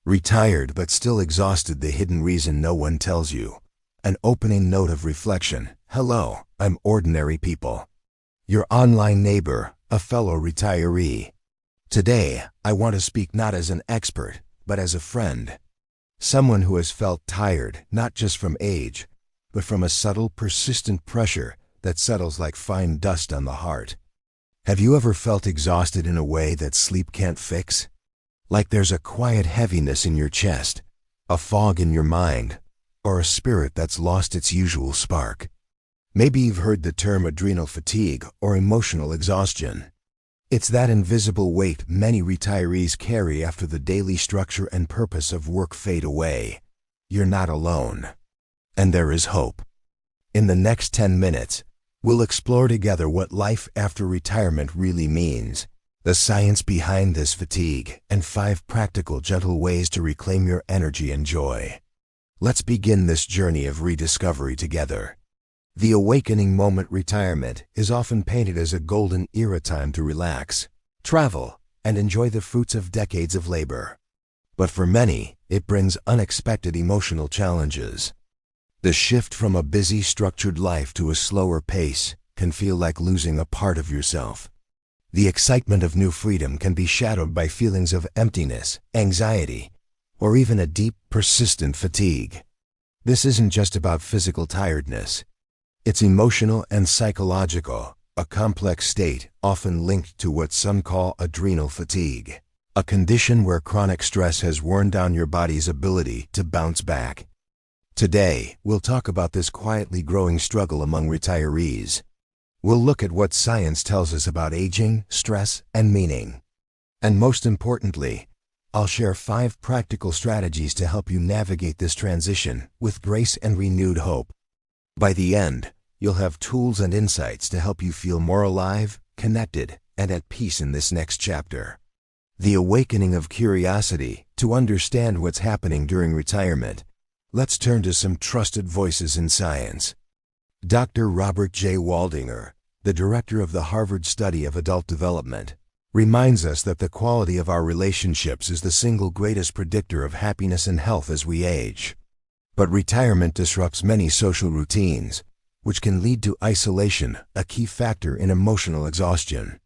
Retired but still exhausted, the hidden reason no one tells you. An opening note of reflection. Hello, I'm Ordinary People, your online neighbor, a fellow retiree. Today, I want to speak not as an expert, but as a friend. Someone who has felt tired, not just from age, but from a subtle, persistent pressure that settles like fine dust on the heart. Have you ever felt exhausted in a way that sleep can't fix? Like there's a quiet heaviness in your chest, a fog in your mind, or a spirit that's lost its usual spark. Maybe you've heard the term adrenal fatigue or emotional exhaustion. It's that invisible weight many retirees carry after the daily structure and purpose of work fade away. You're not alone. And there is hope. In the next 10 minutes, we'll explore together what life after retirement really means, the science behind this fatigue, and 5 practical, gentle ways to reclaim your energy and joy. Let's begin this journey of rediscovery together. The awakening moment. Retirement is often painted as a golden era, time to relax, travel, and enjoy the fruits of decades of labor. But for many, it brings unexpected emotional challenges. The shift from a busy, structured life to a slower pace can feel like losing a part of yourself. The excitement of new freedom can be shadowed by feelings of emptiness, anxiety, or even a deep, persistent fatigue. This isn't just about physical tiredness. It's emotional and psychological, a complex state often linked to what some call adrenal fatigue, a condition where chronic stress has worn down your body's ability to bounce back. Today, we'll talk about this quietly growing struggle among retirees. We'll look at what science tells us about aging, stress, and meaning. And most importantly, I'll share 5 practical strategies to help you navigate this transition with grace and renewed hope. By the end, you'll have tools and insights to help you feel more alive, connected, and at peace in this next chapter. The awakening of curiosity. To understand what's happening during retirement, let's turn to some trusted voices in science. Dr. Robert J. Waldinger, the director of the Harvard Study of Adult Development, reminds us that the quality of our relationships is the single greatest predictor of happiness and health as we age. But retirement disrupts many social routines, which can lead to isolation, a key factor in emotional exhaustion.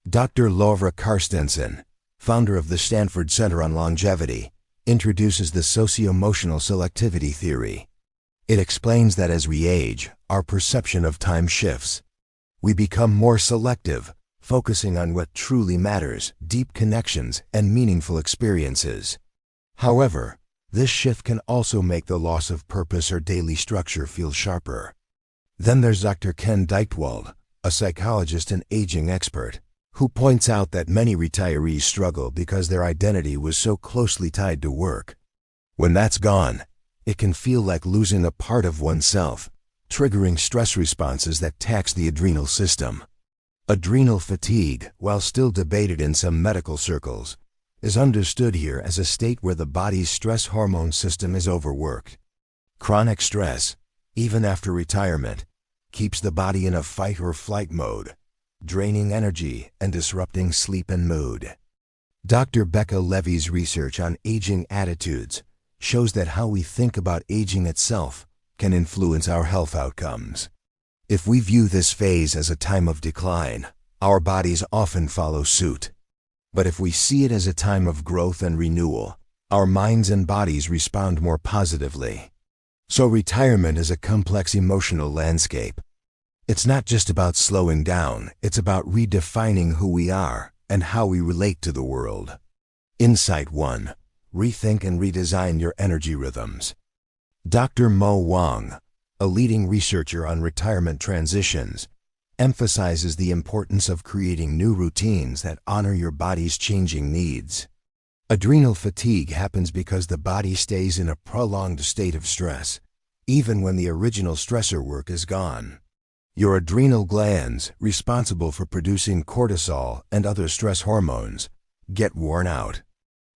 Dr. Laura Carstensen, founder of the Stanford Center on Longevity, introduces the socio-emotional selectivity theory. It explains that as we age, our perception of time shifts. We become more selective, focusing on what truly matters, deep connections, and meaningful experiences. However, this shift can also make the loss of purpose or daily structure feel sharper. Then there's Dr. Ken Deichtwald, a psychologist and aging expert, who points out that many retirees struggle because their identity was so closely tied to work. When that's gone, it can feel like losing a part of oneself, triggering stress responses that tax the adrenal system. Adrenal fatigue, while still debated in some medical circles, is understood here as a state where the body's stress hormone system is overworked. Chronic stress, even after retirement, keeps the body in a fight or flight mode, draining energy and disrupting sleep and mood. Dr. Becca Levy's research on aging attitudes shows that how we think about aging itself can influence our health outcomes. If we view this phase as a time of decline, our bodies often follow suit. But if we see it as a time of growth and renewal, our minds and bodies respond more positively. So retirement is a complex emotional landscape. It's not just about slowing down, it's about redefining who we are and how we relate to the world. Insight 1. Rethink and redesign your energy rhythms. Dr. Mo Wang, a leading researcher on retirement transitions, emphasizes the importance of creating new routines that honor your body's changing needs. Adrenal fatigue happens because the body stays in a prolonged state of stress, even when the original stressor work is gone. Your adrenal glands, responsible for producing cortisol and other stress hormones, get worn out.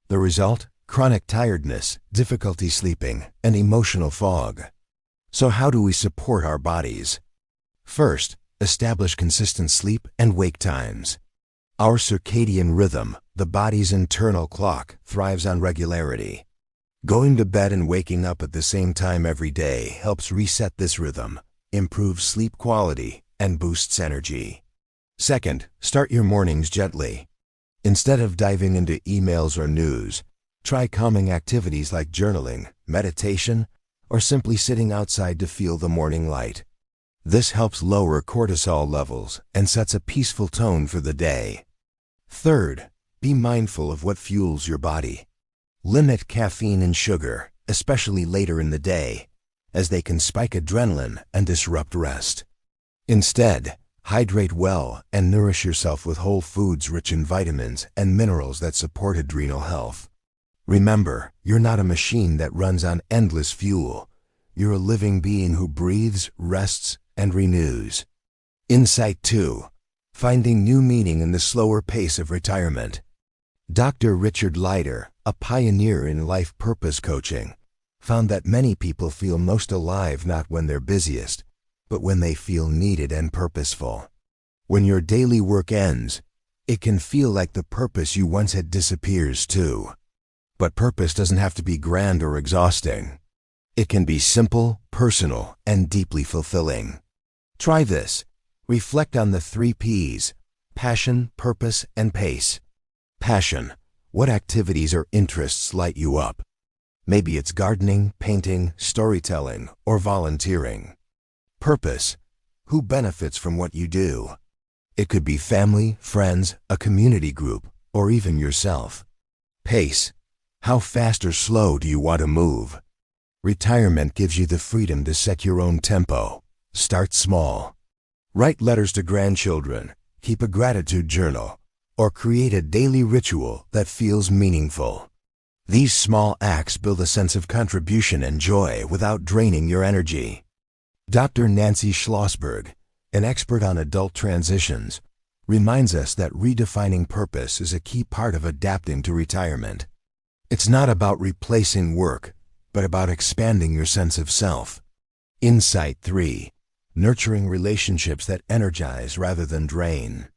The result? Chronic tiredness, difficulty sleeping, and emotional fog. So how do we support our bodies? First, establish consistent sleep and wake times. Our circadian rhythm, The body's internal clock thrives on regularity. Going to bed and waking up at the same time every day helps reset this rhythm, improves sleep quality, and boosts energy. Second, start your mornings gently. Instead of diving into emails or news, try calming activities like journaling, meditation, or simply sitting outside to feel the morning light. This helps lower cortisol levels and sets a peaceful tone for the day. Third, be mindful of what fuels your body. Limit caffeine and sugar, especially later in the day, as they can spike adrenaline and disrupt rest. Instead, hydrate well and nourish yourself with whole foods rich in vitamins and minerals that support adrenal health. Remember, you're not a machine that runs on endless fuel. You're a living being who breathes, rests, and renews. Insight 2. Finding new meaning in the slower pace of retirement. Dr. Richard Leider, a pioneer in life purpose coaching, found that many people feel most alive not when they're busiest, but when they feel needed and purposeful. When your daily work ends, it can feel like the purpose you once had disappears too. But purpose doesn't have to be grand or exhausting. It can be simple, personal, and deeply fulfilling. Try this. Reflect on the 3 P's: passion, purpose, and pace. Passion. What activities or interests light you up? Maybe it's gardening, painting, storytelling, or volunteering. Purpose. Who benefits from what you do? It could be family, friends, a community group, or even yourself. Pace. How fast or slow do you want to move? Retirement gives you the freedom to set your own tempo. Start small. Write letters to grandchildren, keep a gratitude journal, or create a daily ritual that feels meaningful. These small acts build a sense of contribution and joy without draining your energy. Dr. Nancy Schlossberg, an expert on adult transitions, reminds us that redefining purpose is a key part of adapting to retirement. It's not about replacing work, but about expanding your sense of self. Insight 3. Nurturing relationships that energize rather than drain.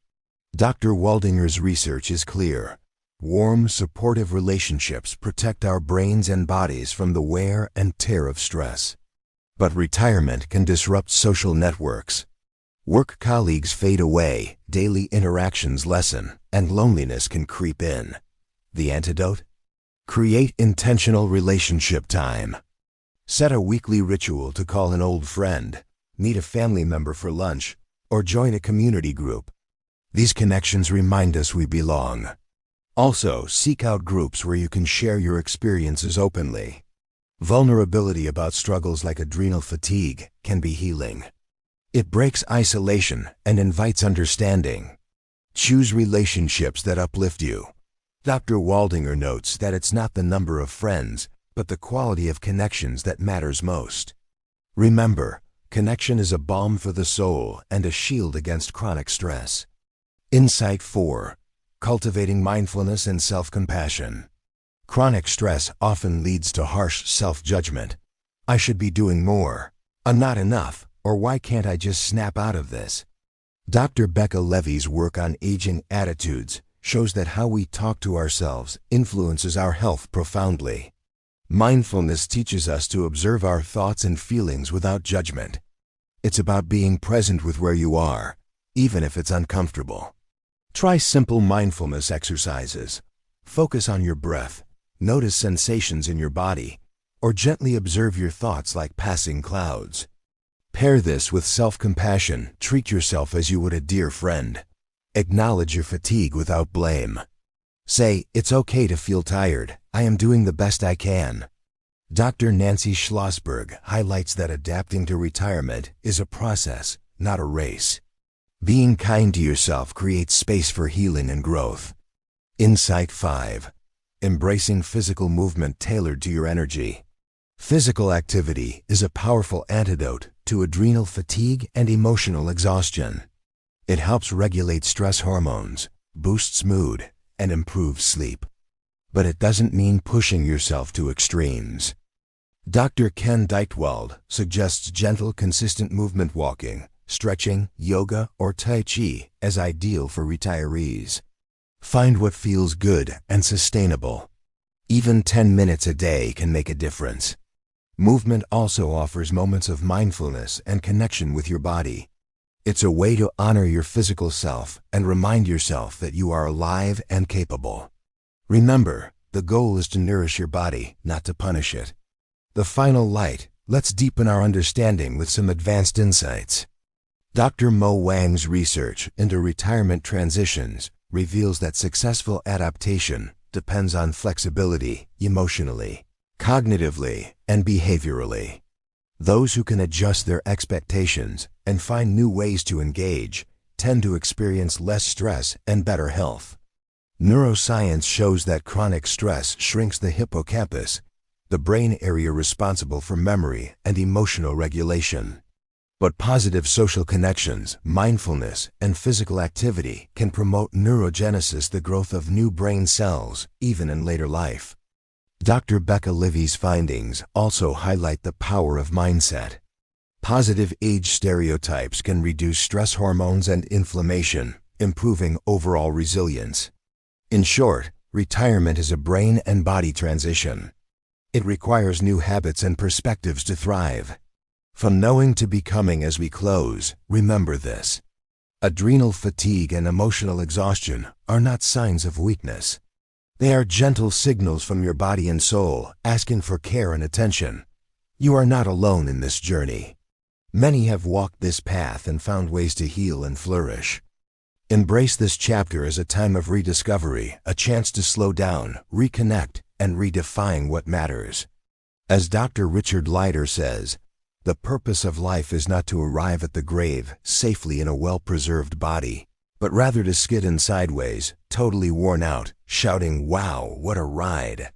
Dr. Waldinger's research is clear. Warm, supportive relationships protect our brains and bodies from the wear and tear of stress. But retirement can disrupt social networks. Work colleagues fade away, daily interactions lessen, and loneliness can creep in. The antidote? Create intentional relationship time. Set a weekly ritual to call an old friend, meet a family member for lunch, or join a community group. These connections remind us we belong. Also, seek out groups where you can share your experiences openly. Vulnerability about struggles like adrenal fatigue can be healing. It breaks isolation and invites understanding. Choose relationships that uplift you. Dr. Waldinger notes that it's not the number of friends, but the quality of connections that matters most. Remember, connection is a balm for the soul and a shield against chronic stress. Insight 4. Cultivating mindfulness and self-compassion. Chronic stress often leads to harsh self-judgment. I should be doing more. I'm not enough, or why can't I just snap out of this? Dr. Becca Levy's work on aging attitudes shows that how we talk to ourselves influences our health profoundly. Mindfulness teaches us to observe our thoughts and feelings without judgment. It's about being present with where you are, even if it's uncomfortable. Try simple mindfulness exercises. Focus on your breath, notice sensations in your body, or gently observe your thoughts like passing clouds. Pair this with self-compassion. Treat yourself as you would a dear friend. Acknowledge your fatigue without blame. Say, it's okay to feel tired. I am doing the best I can. Dr. Nancy Schlossberg highlights that adapting to retirement is a process, not a race. Being kind to yourself creates space for healing and growth. Insight 5. Embracing physical movement tailored to your energy. Physical activity is a powerful antidote to adrenal fatigue and emotional exhaustion. It helps regulate stress hormones, boosts mood, and improves sleep. But it doesn't mean pushing yourself to extremes. Dr. Ken Deichtwald suggests gentle, consistent movement walking, stretching, yoga, or Tai Chi as ideal for retirees. Find what feels good and sustainable. Even 10 minutes a day can make a difference. Movement also offers moments of mindfulness and connection with your body. It's a way to honor your physical self and remind yourself that you are alive and capable. Remember, the goal is to nourish your body, not to punish it. The final light. Let's deepen our understanding with some advanced insights. Dr. Mo Wang's research into retirement transitions reveals that successful adaptation depends on flexibility emotionally, cognitively, and behaviorally. Those who can adjust their expectations and find new ways to engage tend to experience less stress and better health. Neuroscience shows that chronic stress shrinks the hippocampus, the brain area responsible for memory and emotional regulation. But positive social connections, mindfulness, and physical activity can promote neurogenesis, the growth of new brain cells, even in later life. Dr. Becca Livy's findings also highlight the power of mindset. Positive age stereotypes can reduce stress hormones and inflammation, improving overall resilience. In short, retirement is a brain and body transition. It requires new habits and perspectives to thrive. From knowing to becoming. As we close, remember this. Adrenal fatigue and emotional exhaustion are not signs of weakness. They are gentle signals from your body and soul asking for care and attention. You are not alone in this journey. Many have walked this path and found ways to heal and flourish. Embrace this chapter as a time of rediscovery, a chance to slow down, reconnect, and redefine what matters. As Dr. Richard Leider says, the purpose of life is not to arrive at the grave safely in a well-preserved body, but rather to skid in sideways, totally worn out, shouting, "Wow, what a ride!"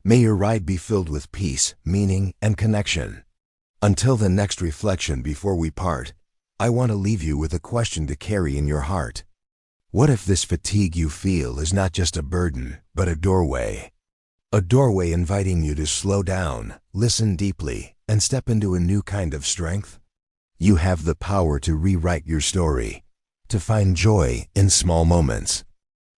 May your ride be filled with peace, meaning, and connection. Until the next reflection before we part, I want to leave you with a question to carry in your heart. What if this fatigue you feel is not just a burden, but a doorway? A doorway inviting you to slow down, listen deeply, and step into a new kind of strength? You have the power to rewrite your story, to find joy in small moments,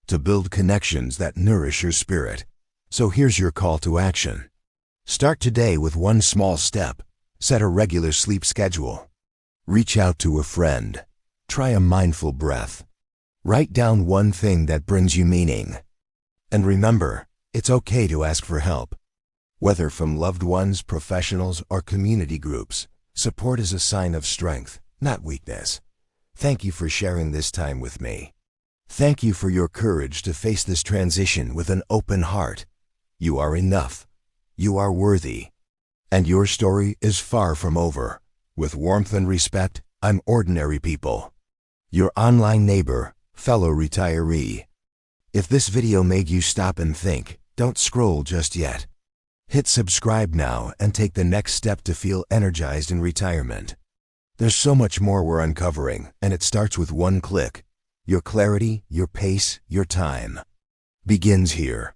to build connections that nourish your spirit. So here's your call to action. Start today with one small step. Set a regular sleep schedule. Reach out to a friend. Try a mindful breath. Write down one thing that brings you meaning. And remember, it's okay to ask for help. Whether from loved ones, professionals, or community groups, support is a sign of strength, not weakness. Thank you for sharing this time with me. Thank you for your courage to face this transition with an open heart. You are enough. You are worthy. And your story is far from over. With warmth and respect, I'm Ordinary People, your online neighbor, fellow retiree. If this video made you stop and think, don't scroll just yet. Hit subscribe now and take the next step to feel energized in retirement. There's so much more we're uncovering, and it starts with one click. Your clarity, your pace, your time begins here.